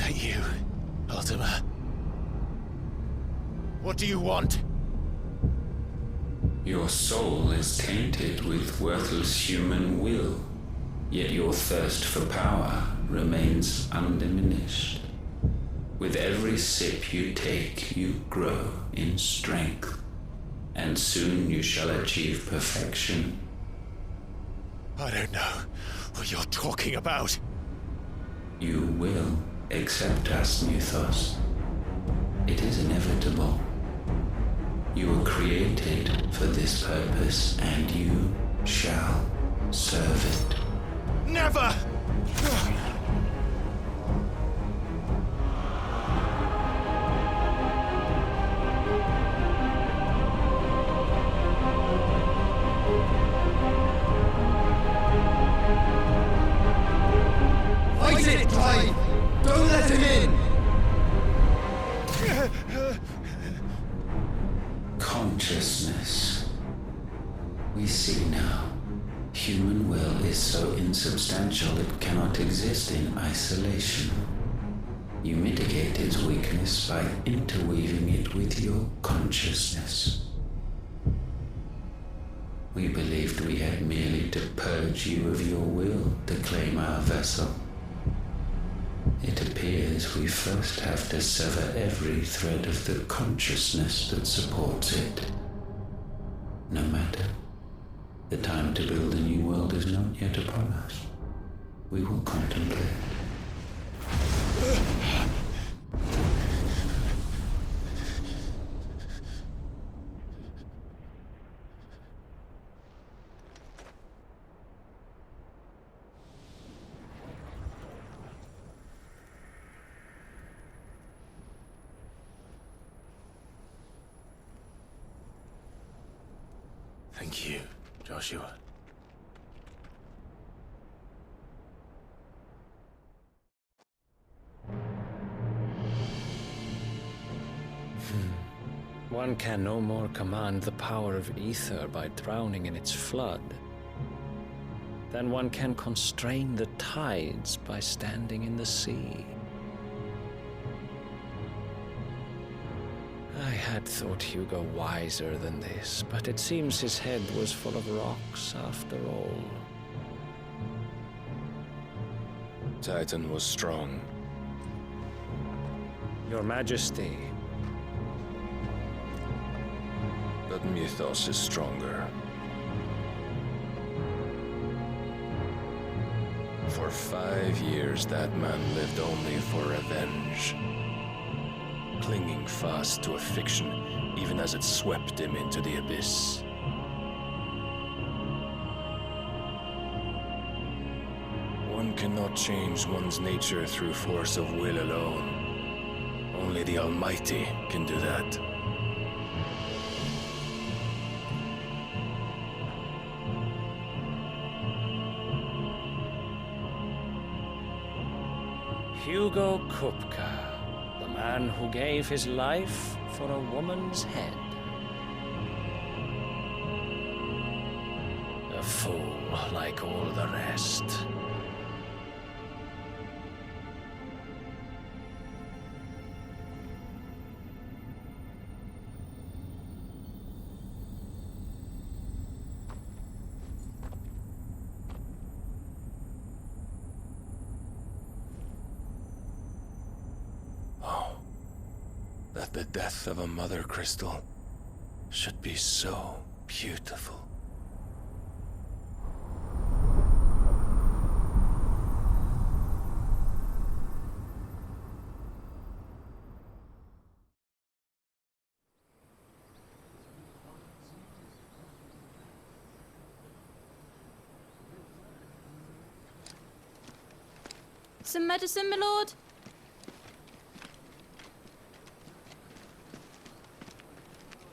that you, Ultima? What do you want? Your soul is tainted with worthless human will, yet your thirst for power remains undiminished. With every sip you take, you grow in strength, and soon you shall achieve perfection. I don't know what you're talking about. You will accept us, Mythos. It is inevitable. You were created for this purpose, and you shall serve it. Never! Fight it, Clive! Don't let him in! Consciousness. We see now. Human will is so insubstantial it cannot exist in isolation. You mitigate its weakness by interweaving it with your consciousness. We believed we had merely to purge you of your will to claim our vessel. It appears we first have to sever every thread of the consciousness that supports it. No matter. The time to build a new world is not yet upon us. We will contemplate. Thank you, Joshua. One can no more command the power of ether by drowning in its flood than one can constrain the tides by standing in the sea. I had thought Hugo wiser than this, but it seems his head was full of rocks after all. Titan was strong. Your Majesty. But Mythos is stronger. For 5 years, that man lived only for revenge. Clinging fast to a fiction, even as it swept him into the abyss. One cannot change one's nature through force of will alone. Only the Almighty can do that. Hugo Kupka, the man who gave his life for a woman's head. A fool like all the rest. That the death of a mother crystal should be so beautiful. Some medicine, my lord?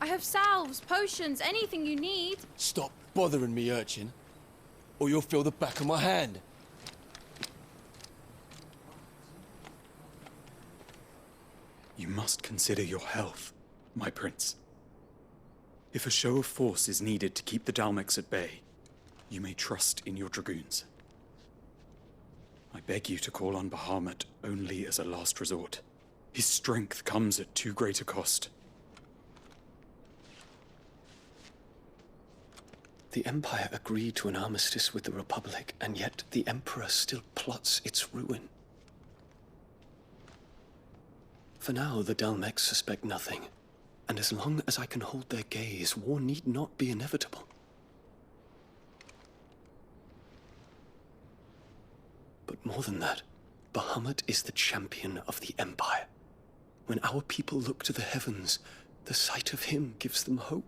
I have salves, potions, anything you need. Stop bothering me, urchin, or you'll feel the back of my hand. You must consider your health, my prince. If a show of force is needed to keep the Dalmex at bay, you may trust in your dragoons. I beg you to call on Bahamut only as a last resort. His strength comes at too great a cost. The Empire agreed to an armistice with the Republic, and yet the Emperor still plots its ruin. For now, the Dalmex suspect nothing, and as long as I can hold their gaze, war need not be inevitable. But more than that, Bahamut is the champion of the Empire. When our people look to the heavens, the sight of him gives them hope.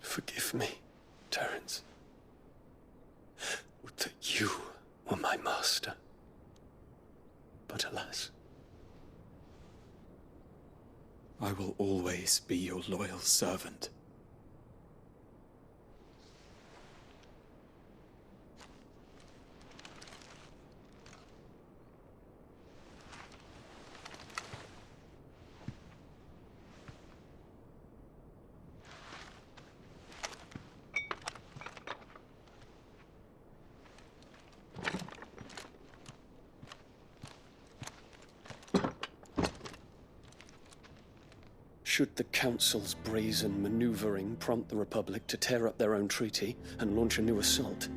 Forgive me, Terence. Would that you were my master. But alas. I will always be your loyal servant. Should the Council's brazen maneuvering prompt the Republic to tear up their own treaty and launch a new assault,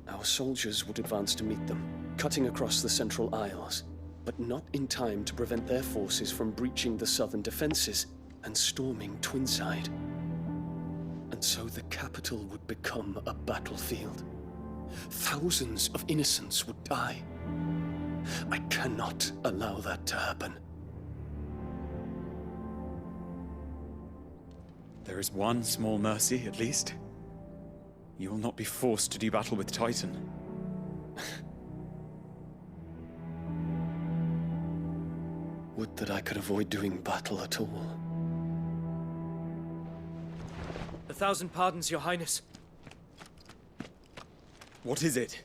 our soldiers would advance to meet them, cutting across the Central Isles, but not in time to prevent their forces from breaching the southern defenses and storming Twinside. And so the capital would become a battlefield. Thousands of innocents would die. I cannot allow that to happen. There is one small mercy, at least. You will not be forced to do battle with Titan. Would that I could avoid doing battle at all. 1,000 pardons, Your Highness. What is it?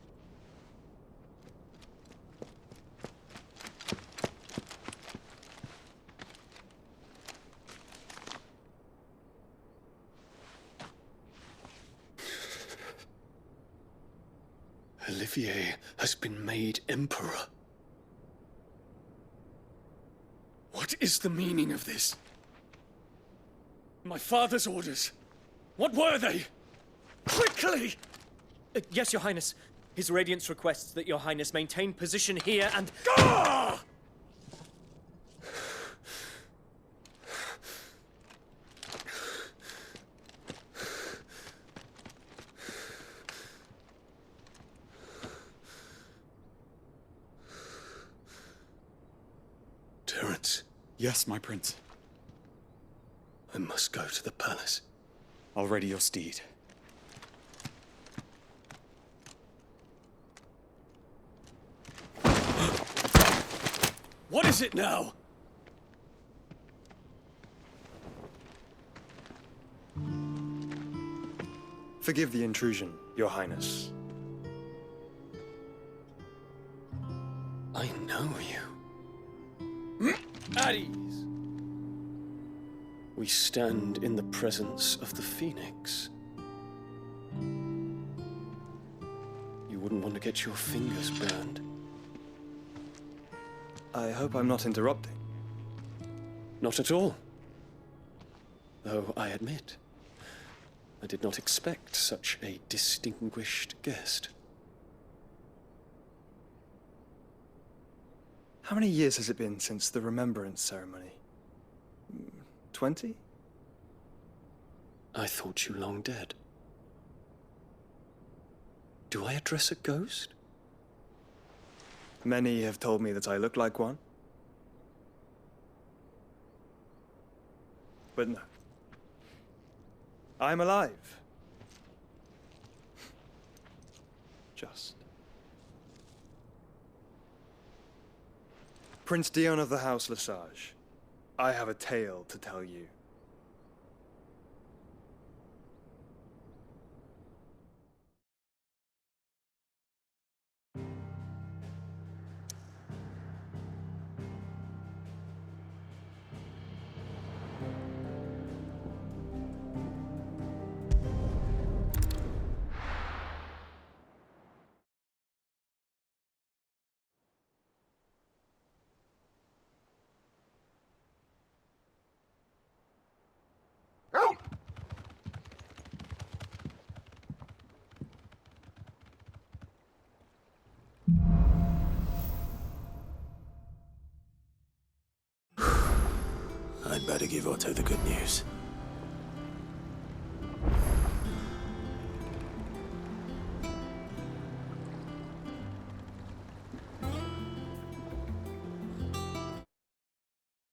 Olivier has been made Emperor. What is the meaning of this? My father's orders. What were they? Quickly! Yes, Your Highness. His Radiance requests that Your Highness maintain position here and... Ah! Terence, Yes, my prince. I must go to the palace. I'll ready your steed. What is it now? Forgive the intrusion, Your Highness. I know you. At ease. We stand in the presence of the Phoenix. You wouldn't want to get your fingers burned. I hope I'm not interrupting. Not at all. Though I admit, I did not expect such a distinguished guest. How many years has it been since the Remembrance ceremony? 20? I thought you long dead. Do I address a ghost? Many have told me that I look like one. But no. I'm alive. Just. Prince Dion of the House Lesage, I have a tale to tell you. I'd better give Otto the good news.